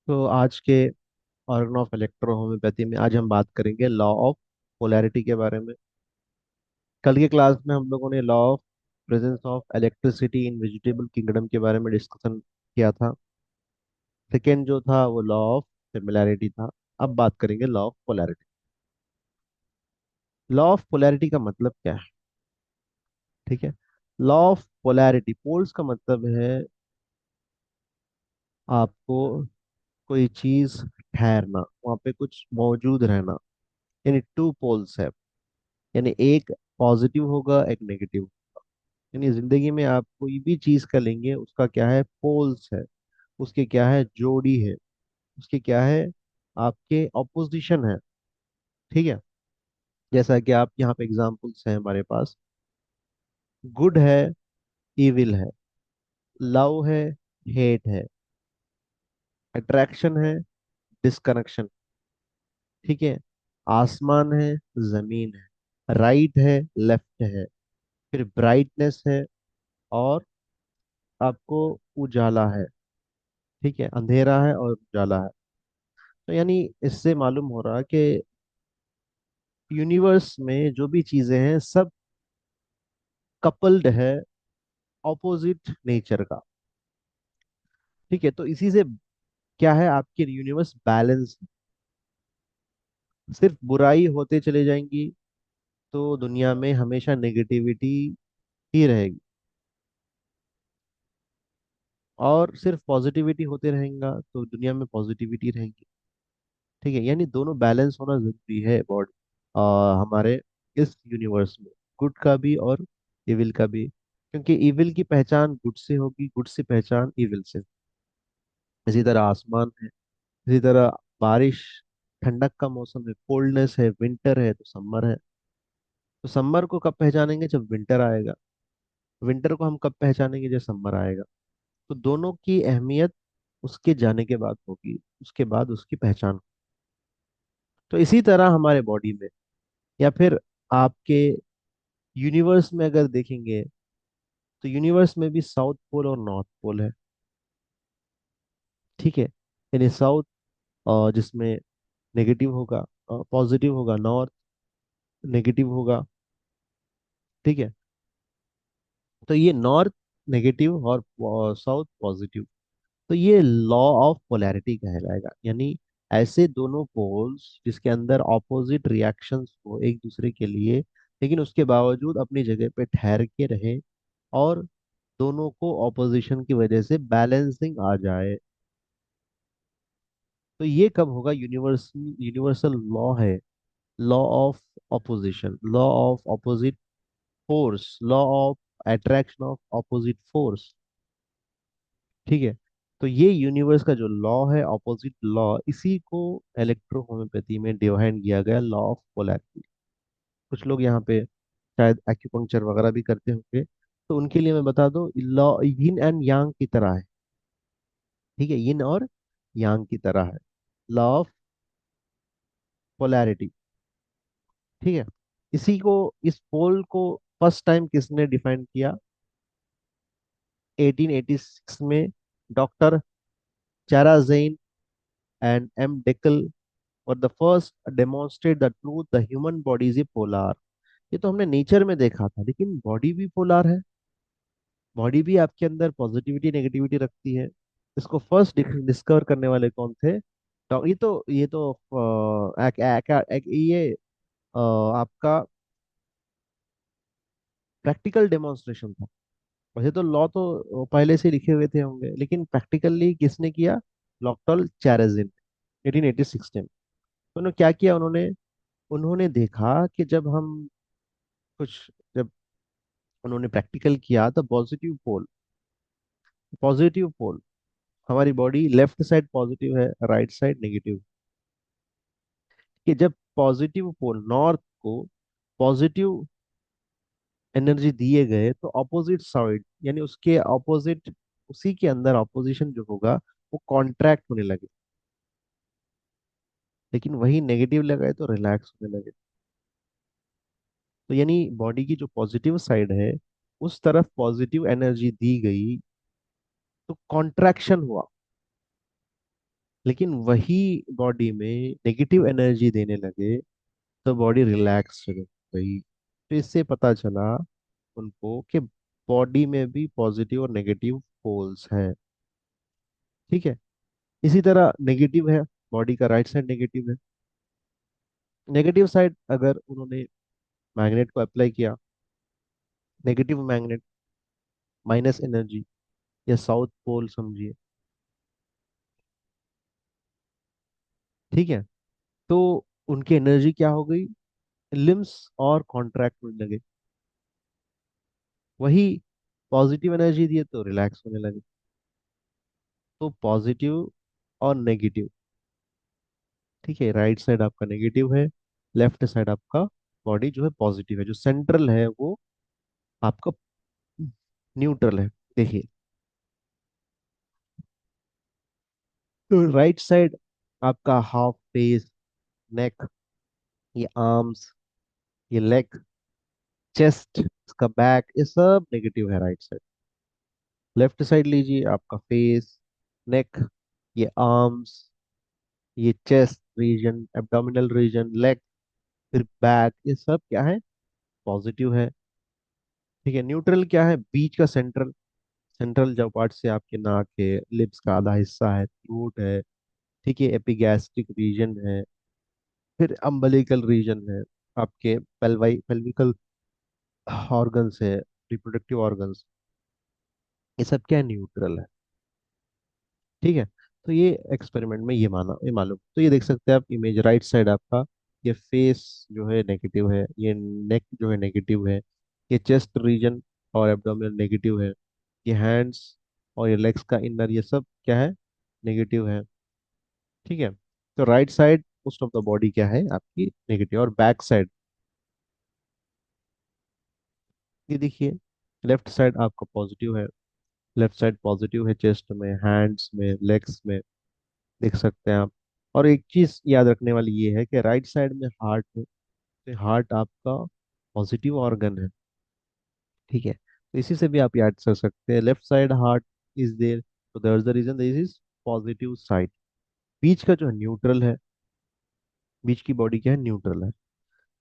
तो आज के ऑर्गन ऑफ इलेक्ट्रोहोम्योपैथी में आज हम बात करेंगे लॉ ऑफ पोलैरिटी के बारे में। कल के क्लास में हम लोगों ने law of presence of electricity in vegetable kingdom के बारे में डिस्कशन किया था। सेकेंड जो था वो लॉ ऑफ सिमिलैरिटी था। अब बात करेंगे law of polarity. Law of polarity का मतलब क्या है? ठीक है। लॉ ऑफ पोलैरिटी, पोल्स का मतलब है आपको कोई चीज ठहरना, वहां पे कुछ मौजूद रहना। यानी टू पोल्स है, यानी एक पॉजिटिव होगा एक नेगेटिव। यानी जिंदगी में आप कोई भी चीज का लेंगे उसका क्या है, पोल्स है, उसके क्या है, जोड़ी है, उसके क्या है, आपके ऑपोजिशन है। ठीक है। जैसा कि आप यहाँ पे एग्जांपल्स हैं हमारे पास, गुड है, इविल है, लव है, हेट है, अट्रैक्शन है, डिस्कनेक्शन। ठीक है। आसमान है, जमीन है, राइट है, लेफ्ट है, फिर ब्राइटनेस है, और आपको उजाला है। ठीक है, अंधेरा है और उजाला है। तो यानी इससे मालूम हो रहा कि यूनिवर्स में जो भी चीजें हैं सब कपल्ड है ऑपोजिट नेचर का। ठीक है। तो इसी से क्या है, आपके यूनिवर्स बैलेंस। सिर्फ बुराई होते चले जाएंगी तो दुनिया में हमेशा नेगेटिविटी ही रहेगी, और सिर्फ पॉजिटिविटी होते रहेगा तो दुनिया में पॉजिटिविटी रहेगी। ठीक है। यानी दोनों बैलेंस होना जरूरी है बॉडी हमारे इस यूनिवर्स में, गुड का भी और इविल का भी। क्योंकि इविल की पहचान गुड से होगी, गुड से पहचान इविल से। इसी तरह आसमान है, इसी तरह बारिश, ठंडक का मौसम है, कोल्डनेस है, विंटर है तो समर है। तो समर को कब पहचानेंगे, जब विंटर आएगा। विंटर को हम कब पहचानेंगे, जब समर आएगा। तो दोनों की अहमियत उसके जाने के बाद होगी, उसके बाद उसकी पहचान। तो इसी तरह हमारे बॉडी में, या फिर आपके यूनिवर्स में अगर देखेंगे, तो यूनिवर्स में भी साउथ पोल और नॉर्थ पोल है। ठीक है। यानी साउथ जिसमें नेगेटिव होगा, पॉजिटिव होगा, नॉर्थ नेगेटिव होगा। ठीक है। तो ये नॉर्थ नेगेटिव और साउथ पॉजिटिव, तो ये लॉ ऑफ पोलैरिटी कहलाएगा। यानी ऐसे दोनों पोल्स जिसके अंदर ऑपोजिट रिएक्शंस हो एक दूसरे के लिए, लेकिन उसके बावजूद अपनी जगह पे ठहर के रहे, और दोनों को ऑपोजिशन की वजह से बैलेंसिंग आ जाए। तो ये कब होगा, यूनिवर्सल यूनिवर्सल लॉ है, law of opposition, law of opposite force, law of attraction of opposite force. ठीक है। तो ये यूनिवर्स का जो लॉ है, ऑपोजिट लॉ, इसी को इलेक्ट्रोहोम्योपैथी में डिवाइन किया गया लॉ ऑफ पोलैरिटी। कुछ लोग यहाँ पे शायद एक्यूपंक्चर वगैरह भी करते होंगे, तो उनके लिए मैं बता दूं, लॉ यिन एंड यांग की तरह है। ठीक है, यिन और यांग की तरह है लॉ ऑफ पोलैरिटी। ठीक है। इसी को, इस पोल को फर्स्ट टाइम किसने डिफाइन किया, 1886 में डॉक्टर चाराजेन एंड एम डेकल और the first demonstrate the truth the human body is a polar. ये तो हमने नेचर में देखा था, लेकिन बॉडी भी पोलार है। बॉडी भी आपके अंदर पॉजिटिविटी नेगेटिविटी रखती है। इसको फर्स्ट डिस्कवर करने वाले कौन थे? तो ये तो ये आपका प्रैक्टिकल डेमोन्स्ट्रेशन था। वैसे तो लॉ तो पहले से लिखे हुए थे होंगे, लेकिन प्रैक्टिकली किसने किया? डॉक्टर चैरेजिन, 1886 में। तो उन्होंने क्या किया, उन्होंने उन्होंने देखा कि जब उन्होंने प्रैक्टिकल किया तो पॉजिटिव पोल, हमारी बॉडी लेफ्ट साइड पॉजिटिव है, राइट साइड नेगेटिव। कि जब पॉजिटिव पोल नॉर्थ को पॉजिटिव एनर्जी दिए गए, तो ऑपोजिट साइड यानी उसके ऑपोजिट, उसी के अंदर ऑपोजिशन जो होगा वो कॉन्ट्रैक्ट होने लगे। लेकिन वही नेगेटिव लगाए तो रिलैक्स होने लगे। तो यानी बॉडी की जो पॉजिटिव साइड है, उस तरफ पॉजिटिव एनर्जी दी गई तो कॉन्ट्रैक्शन हुआ। लेकिन वही बॉडी में नेगेटिव एनर्जी देने लगे तो बॉडी रिलैक्स हो गई। तो इससे पता चला उनको कि बॉडी में भी पॉजिटिव और नेगेटिव पोल्स हैं। ठीक है। इसी तरह नेगेटिव है, बॉडी का राइट साइड नेगेटिव है। नेगेटिव साइड अगर उन्होंने मैग्नेट को अप्लाई किया, नेगेटिव मैग्नेट, माइनस एनर्जी, या साउथ पोल समझिए। ठीक है। तो उनकी एनर्जी क्या हो गई, लिम्स और कॉन्ट्रैक्ट होने लगे। वही पॉजिटिव एनर्जी दिए तो रिलैक्स होने लगे। तो पॉजिटिव और नेगेटिव। ठीक है, राइट साइड आपका नेगेटिव है, लेफ्ट साइड आपका बॉडी जो है पॉजिटिव है, जो सेंट्रल है वो आपका न्यूट्रल है। देखिए, तो राइट साइड आपका हाफ फेस, नेक, ये आर्म्स, ये लेग, चेस्ट, इसका बैक, ये सब नेगेटिव है राइट साइड। लेफ्ट साइड लीजिए, आपका फेस, नेक, ये आर्म्स, ये chest region, abdominal region, leg, फिर बैक, ये सब क्या है, पॉजिटिव है। ठीक है। न्यूट्रल क्या है, बीच का सेंट्रल, सेंट्रल जो पार्ट से आपके नाक है, लिप्स का आधा हिस्सा है, थ्रोट है, ठीक है, एपिगैस्ट्रिक रीजन है, फिर अम्बलिकल रीजन है, आपके पेल्विकल ऑर्गन्स है, रिप्रोडक्टिव ऑर्गन्स, ये सब क्या है, न्यूट्रल है। ठीक है। तो ये एक्सपेरिमेंट में ये माना, ये मालूम, तो ये देख सकते हैं आप इमेज, राइट साइड आपका ये फेस जो है नेगेटिव है, ये नेक जो है नेगेटिव है, ये चेस्ट रीजन और एब्डोमिनल नेगेटिव है, ये हैंड्स और ये लेग्स का इनर, ये सब क्या है, नेगेटिव है। ठीक है। तो right side most of the body क्या है आपकी नेगेटिव, और बैक साइड ये देखिए, लेफ्ट साइड आपका पॉजिटिव है, लेफ्ट साइड पॉजिटिव है, चेस्ट में, हैंड्स में, लेग्स में, देख सकते हैं आप। और एक चीज याद रखने वाली ये है कि राइट साइड में हार्ट है, तो हार्ट आपका पॉजिटिव ऑर्गन है। ठीक है। तो इसी से भी आप याद कर सकते हैं, left side heart is there, तो that's the reason this is positive side. बीच का जो है न्यूट्रल है, बीच की बॉडी क्या है, न्यूट्रल है।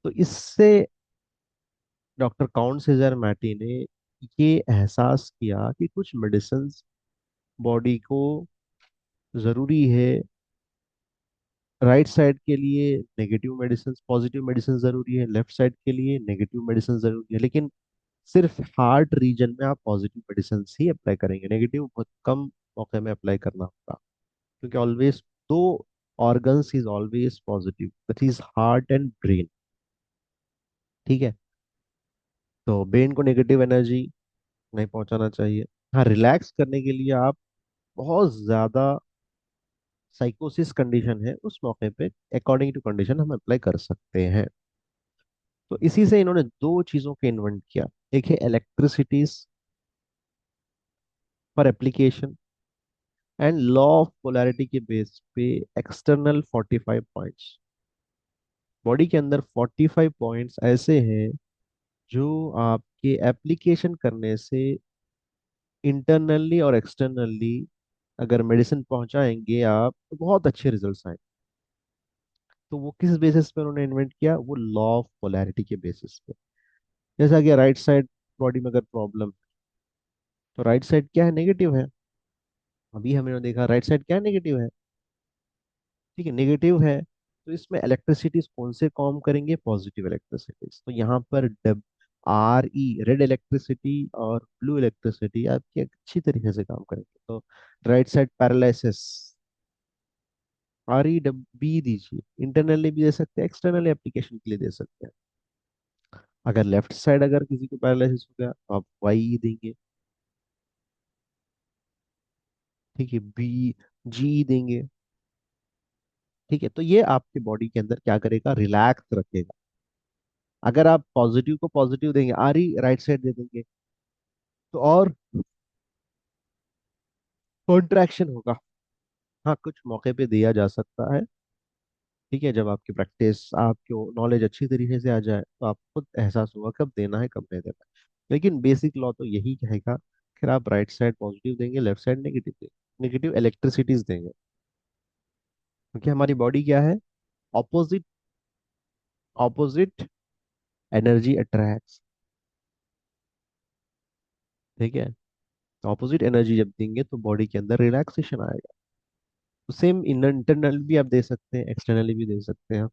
तो इससे डॉक्टर काउंट सीजर मैटी ने ये एहसास किया कि कुछ मेडिसिन बॉडी को जरूरी है, राइट साइड के लिए नेगेटिव मेडिसिन, पॉजिटिव मेडिसिन जरूरी है, लेफ्ट साइड के लिए नेगेटिव मेडिसिन जरूरी है, लेकिन सिर्फ हार्ट रीजन में आप पॉजिटिव मेडिसिन ही अप्लाई करेंगे, नेगेटिव बहुत कम मौके में अप्लाई करना होगा। क्योंकि ऑलवेज दो organs is always positive, that is heart and brain. ठीक है। तो ब्रेन को नेगेटिव एनर्जी नहीं पहुंचाना चाहिए। हाँ, रिलैक्स करने के लिए आप बहुत ज्यादा साइकोसिस कंडीशन है उस मौके पे अकॉर्डिंग टू कंडीशन हम अप्लाई कर सकते हैं। तो इसी से इन्होंने दो चीजों के इन्वेंट किया, एक है electricities for application, and law of polarity के बेस पे एक्सटर्नल 45 पॉइंट्स। बॉडी के अंदर 45 पॉइंट्स ऐसे हैं जो आपके एप्लीकेशन करने से इंटरनली और एक्सटर्नली अगर मेडिसिन पहुंचाएंगे आप तो बहुत अच्छे रिजल्ट्स आए। तो वो किस बेसिस पे उन्होंने इन्वेंट किया, वो लॉ ऑफ पोलैरिटी के बेसिस पे। जैसा कि राइट साइड बॉडी में अगर प्रॉब्लम, तो राइट साइड क्या है, नेगेटिव है। अभी हमने देखा राइट साइड क्या है, नेगेटिव है। ठीक है, नेगेटिव है, तो इसमें इलेक्ट्रिसिटीज कौन से कॉम करेंगे, पॉजिटिव इलेक्ट्रिसिटीज। तो यहाँ पर RE, रेड इलेक्ट्रिसिटी और ब्लू इलेक्ट्रिसिटी आपकी अच्छी तरीके से काम करेंगे। तो राइट साइड पैरालिसिस, REB दीजिए, इंटरनली भी दे सकते हैं, एक्सटर्नल एप्लीकेशन के लिए दे सकते हैं। अगर लेफ्ट साइड अगर किसी को पैरालिसिस हो गया तो आप YE देंगे। ठीक है, BG देंगे। ठीक है। तो ये आपके बॉडी के अंदर क्या करेगा, रिलैक्स रखेगा। अगर आप पॉजिटिव को पॉजिटिव देंगे, राइट साइड दे देंगे, तो और कॉन्ट्रैक्शन होगा। हाँ, कुछ मौके पे दिया जा सकता है। ठीक है, जब आपकी प्रैक्टिस, आपको नॉलेज अच्छी तरीके से आ जाए तो आपको खुद एहसास होगा कब देना है कब नहीं देना है। लेकिन बेसिक लॉ तो यही कहेगा कि आप राइट साइड पॉजिटिव देंगे, लेफ्ट साइड नेगेटिव देंगे, नेगेटिव इलेक्ट्रिसिटीज देंगे। क्योंकि हमारी बॉडी क्या है, ऑपोजिट ऑपोजिट एनर्जी अट्रैक्ट्स। ठीक है, ऑपोजिट एनर्जी जब देंगे तो बॉडी के अंदर रिलैक्सेशन आएगा। तो सेम इंटरनल भी आप दे सकते हैं, एक्सटर्नली भी दे सकते हैं।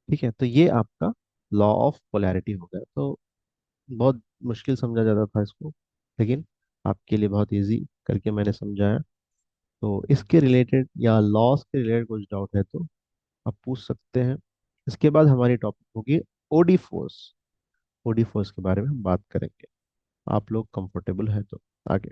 ठीक है, तो ये आपका लॉ ऑफ पोलैरिटी हो गया। तो बहुत मुश्किल समझा जाता था इसको, लेकिन आपके लिए बहुत इजी करके मैंने समझाया। तो इसके रिलेटेड या लॉस के रिलेटेड कुछ डाउट है तो आप पूछ सकते हैं। इसके बाद हमारी टॉपिक होगी ओडी फोर्स। ओडी फोर्स के बारे में हम बात करेंगे। आप लोग कंफर्टेबल हैं तो आगे